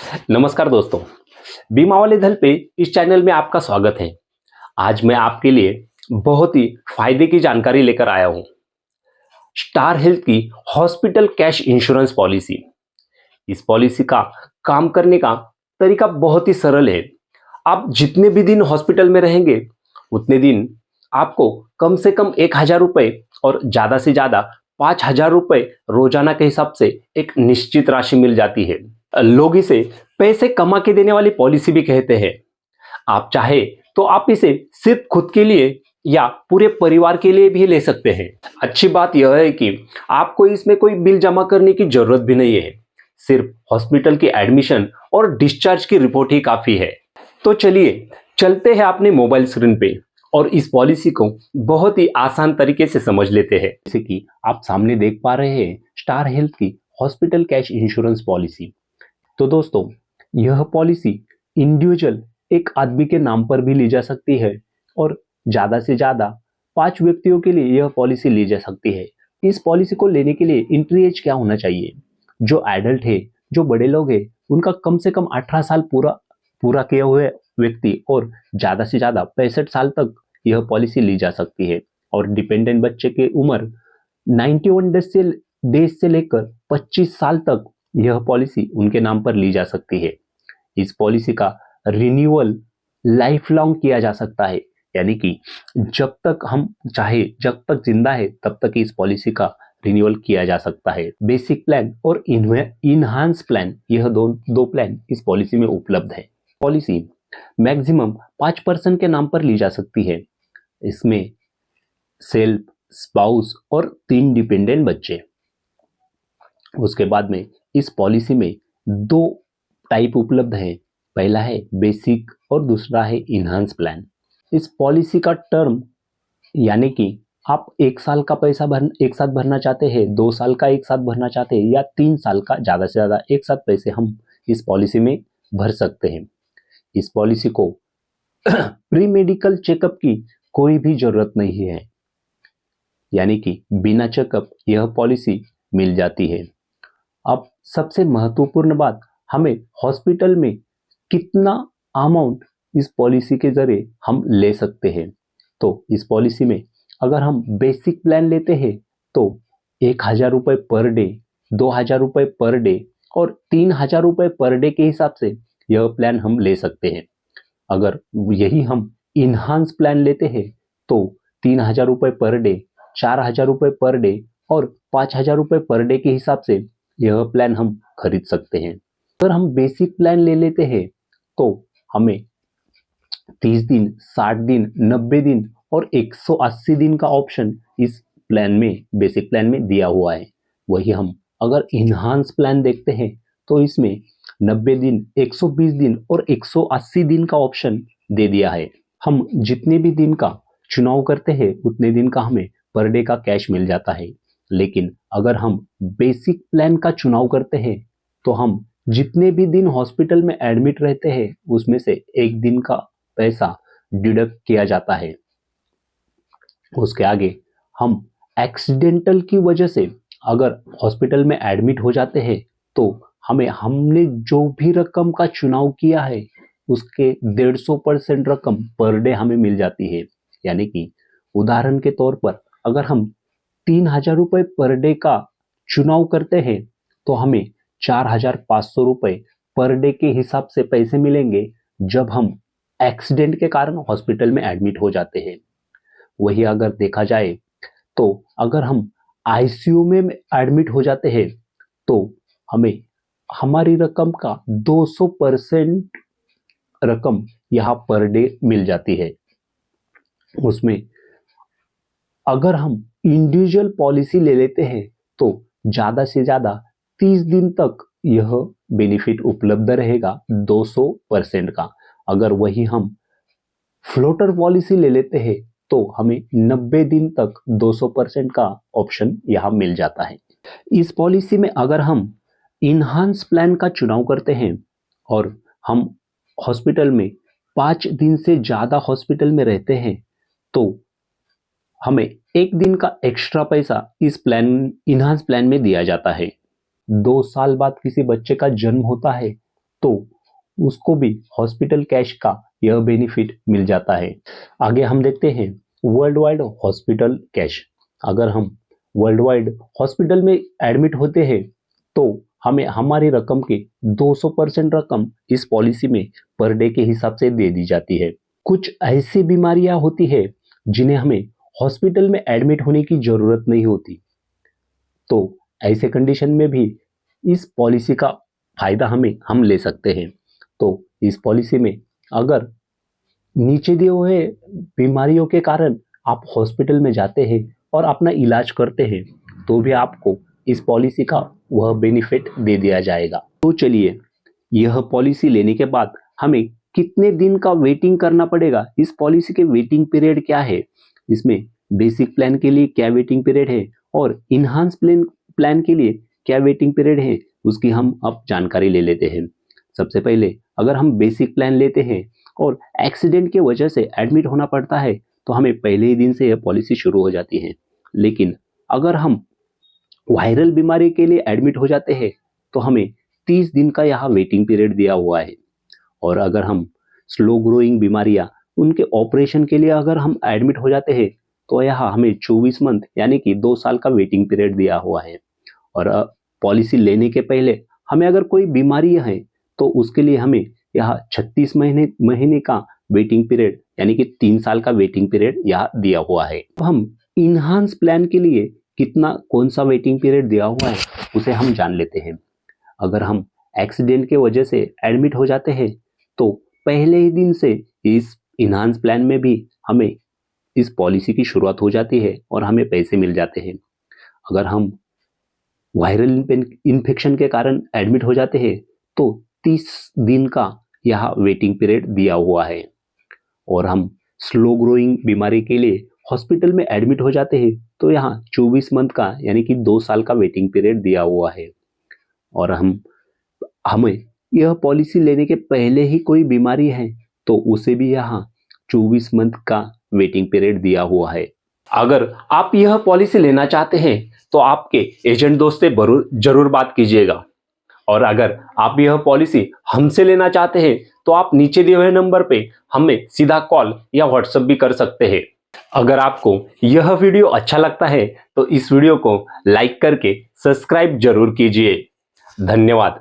नमस्कार दोस्तों, बीमा वाले दल पे इस चैनल में आपका स्वागत है। आज मैं आपके लिए बहुत ही फायदे की जानकारी लेकर आया हूँ। स्टार हेल्थ की हॉस्पिटल कैश इंश्योरेंस पॉलिसी। इस पॉलिसी का काम करने का तरीका बहुत ही सरल है। आप जितने भी दिन हॉस्पिटल में रहेंगे उतने दिन आपको कम से कम 1,000 रुपये और ज़्यादा से ज़्यादा 5,000 रुपये रोजाना के हिसाब से एक निश्चित राशि मिल जाती है। लोग इसे पैसे कमा के देने वाली पॉलिसी भी कहते हैं। आप चाहे तो आप इसे सिर्फ खुद के लिए या पूरे परिवार के लिए भी ले सकते हैं। अच्छी बात यह है कि आपको इसमें कोई बिल जमा करने की जरूरत भी नहीं है। सिर्फ हॉस्पिटल की एडमिशन और डिस्चार्ज की रिपोर्ट ही काफी है। तो चलिए चलते हैं अपने मोबाइल स्क्रीन पे और इस पॉलिसी को बहुत ही आसान तरीके से समझ लेते हैं। जैसे कि आप सामने देख पा रहे हैं स्टार हेल्थ की हॉस्पिटल कैश इंश्योरेंस पॉलिसी। तो दोस्तों, यह पॉलिसी इंडिविजुअल एक आदमी के नाम पर भी ली जा सकती है और ज़्यादा से ज़्यादा 5 व्यक्तियों के लिए यह पॉलिसी ली जा सकती है। इस पॉलिसी को लेने के लिए एंट्री एज क्या होना चाहिए? जो एडल्ट है, जो बड़े लोग हैं, उनका कम से कम 18 साल पूरा पूरा किए हुए व्यक्ति और ज़्यादा से ज़्यादा 65 साल तक यह पॉलिसी ली जा सकती है। और डिपेंडेंट बच्चे की उम्र 91 डेज से लेकर 25 साल तक यह पॉलिसी उनके नाम पर ली जा सकती है। इस पॉलिसी का रिन्यूअल लाइफ लॉन्ग किया जा सकता है, यानी कि जब तक हम चाहे, जब तक जिंदा है तब तक इस पॉलिसी का रिन्यूअल किया जा सकता है। बेसिक प्लान और इनहांस प्लान, यह दो प्लान इस पॉलिसी में उपलब्ध है। पॉलिसी मैक्सिमम 5% के नाम पर ली जा सकती है। इसमें सेल्फ, स्पाउस और 3 डिपेंडेंट बच्चे। उसके बाद में इस पॉलिसी में 2 टाइप उपलब्ध है। पहला है बेसिक और दूसरा है इनहांस प्लान। इस पॉलिसी का टर्म, यानी कि आप 1 साल का पैसा एक साथ भरना चाहते हैं, 2 साल का एक साथ भरना चाहते हैं या 3 साल का, ज़्यादा से ज़्यादा एक साथ पैसे हम इस पॉलिसी में भर सकते हैं। इस पॉलिसी को प्री मेडिकल चेकअप की कोई भी जरूरत नहीं है, यानी कि बिना चेकअप यह पॉलिसी मिल जाती है। अब सबसे महत्वपूर्ण बात, हमें हॉस्पिटल में कितना अमाउंट इस पॉलिसी के जरिए हम ले सकते हैं। तो इस पॉलिसी में अगर हम बेसिक प्लान लेते हैं तो 1,000 रुपये पर डे, 2,000 रुपये पर डे और 3,000 रुपये पर डे के हिसाब से यह प्लान हम ले सकते हैं। अगर यही हम इनहांस प्लान लेते हैं तो 3,000 रुपये पर डे, 4,000 रुपये पर डे और 5,000 रुपये पर डे के हिसाब से यह प्लान हम खरीद सकते हैं। अगर हम बेसिक प्लान ले लेते हैं तो हमें 30 दिन, 60 दिन, 90 दिन और 180 दिन का ऑप्शन इस प्लान में, बेसिक प्लान में दिया हुआ है। वही हम अगर इनहांस प्लान देखते हैं तो इसमें 90 दिन, 120 दिन और 180 दिन का ऑप्शन दे दिया है। हम जितने भी दिन का चुनाव करते हैं उतने दिन का हमें पर डे का कैश मिल जाता है। लेकिन अगर हम बेसिक प्लान का चुनाव करते हैं तो हम जितने भी दिन हॉस्पिटल में एडमिट रहते हैं उसमें से 1 दिन का पैसा डिडक्ट किया जाता है। उसके आगे हम एक्सीडेंटल की वजह से अगर हॉस्पिटल में एडमिट हो जाते हैं तो हमने जो भी रकम का चुनाव किया है उसके 150% रकम पर डे हमें मिल जाती है। यानी कि उदाहरण के तौर पर अगर हम 3,000 रुपये पर डे का चुनाव करते हैं तो हमें 4,500 रुपये पर डे के हिसाब से पैसे मिलेंगे जब हम एक्सीडेंट के कारण हॉस्पिटल में एडमिट हो जाते हैं। वही अगर देखा जाए तो अगर हम आईसीयू में एडमिट हो जाते हैं तो हमें हमारी रकम का 200% रकम यहाँ पर डे मिल जाती है। उसमें अगर हम इंडिविजुअल पॉलिसी ले लेते हैं तो ज़्यादा से ज़्यादा 30 दिन तक यह बेनिफिट उपलब्ध रहेगा 200% का। अगर वही हम फ्लोटर पॉलिसी ले लेते हैं तो हमें 90 दिन तक 200% का ऑप्शन यहाँ मिल जाता है। इस पॉलिसी में अगर हम इनहांस प्लान का चुनाव करते हैं और हम हॉस्पिटल में 5 दिन से ज़्यादा हॉस्पिटल में रहते हैं तो हमें 1 दिन का एक्स्ट्रा पैसा इस प्लान, इनहांस प्लान में दिया जाता है। 2 साल बाद किसी बच्चे का जन्म होता है तो उसको भी हॉस्पिटल कैश का यह बेनिफिट मिल जाता है। आगे हम देखते हैं वर्ल्ड वाइड हॉस्पिटल कैश। अगर हम वर्ल्ड वाइड हॉस्पिटल में एडमिट होते हैं तो हमें हमारी रकम के 200% रकम इस पॉलिसी में पर डे के हिसाब से दे दी जाती है। कुछ ऐसी बीमारियां होती है जिन्हें हमें हॉस्पिटल में एडमिट होने की जरूरत नहीं होती, तो ऐसे कंडीशन में भी इस पॉलिसी का फायदा हम ले सकते हैं। तो इस पॉलिसी में अगर नीचे दिए हुए बीमारियों के कारण आप हॉस्पिटल में जाते हैं और अपना इलाज करते हैं तो भी आपको इस पॉलिसी का वह बेनिफिट दे दिया जाएगा। तो चलिए, यह पॉलिसी लेने के बाद हमें कितने दिन का वेटिंग करना पड़ेगा, इस पॉलिसी के वेटिंग पीरियड क्या है, इसमें बेसिक प्लान के लिए क्या वेटिंग पीरियड है और इनहांस प्लान के लिए क्या वेटिंग पीरियड है, उसकी हम अब जानकारी ले लेते हैं। सबसे पहले अगर हम बेसिक प्लान लेते हैं और एक्सीडेंट की वजह से एडमिट होना पड़ता है तो हमें पहले ही दिन से यह पॉलिसी शुरू हो जाती है। लेकिन अगर हम वायरल बीमारी के लिए एडमिट हो जाते हैं तो हमें 30 दिन का यहाँ वेटिंग पीरियड दिया हुआ है। और अगर हम स्लो ग्रोइंग बीमारियां उनके ऑपरेशन के लिए अगर हम एडमिट हो जाते हैं तो यहाँ हमें 24 मंथ यानी कि 2 साल का वेटिंग पीरियड दिया हुआ है। और पॉलिसी लेने के पहले हमें अगर कोई बीमारी है तो उसके लिए हमें यहाँ 36 महीने का वेटिंग पीरियड यानी कि 3 साल का वेटिंग पीरियड यहाँ दिया हुआ है। तो हम इनहांस प्लान के लिए कौन सा वेटिंग पीरियड दिया हुआ है उसे हम जान लेते हैं। अगर हम एक्सीडेंट के वजह से एडमिट हो जाते हैं तो पहले ही दिन से इस इनहांस प्लान में भी हमें इस पॉलिसी की शुरुआत हो जाती है और हमें पैसे मिल जाते हैं। अगर हम वायरल इन्फेक्शन के कारण एडमिट हो जाते हैं तो 30 दिन का यहाँ वेटिंग पीरियड दिया हुआ है। और हम स्लो ग्रोइंग बीमारी के लिए हॉस्पिटल में एडमिट हो जाते हैं तो यहाँ 24 मंथ का यानी कि 2 साल का वेटिंग पीरियड दिया हुआ है। और हमें यह पॉलिसी लेने के पहले ही कोई बीमारी है तो उसे भी यहाँ 24 मंथ का वेटिंग पीरियड दिया हुआ है। अगर आप यह पॉलिसी लेना चाहते हैं तो आपके एजेंट दोस्त से जरूर बात कीजिएगा। और अगर आप यह पॉलिसी हमसे लेना चाहते हैं तो आप नीचे दिए हुए नंबर पे हमें सीधा कॉल या व्हाट्सएप भी कर सकते हैं। अगर आपको यह वीडियो अच्छा लगता है तो इस वीडियो को लाइक करके सब्सक्राइब जरूर कीजिए। धन्यवाद।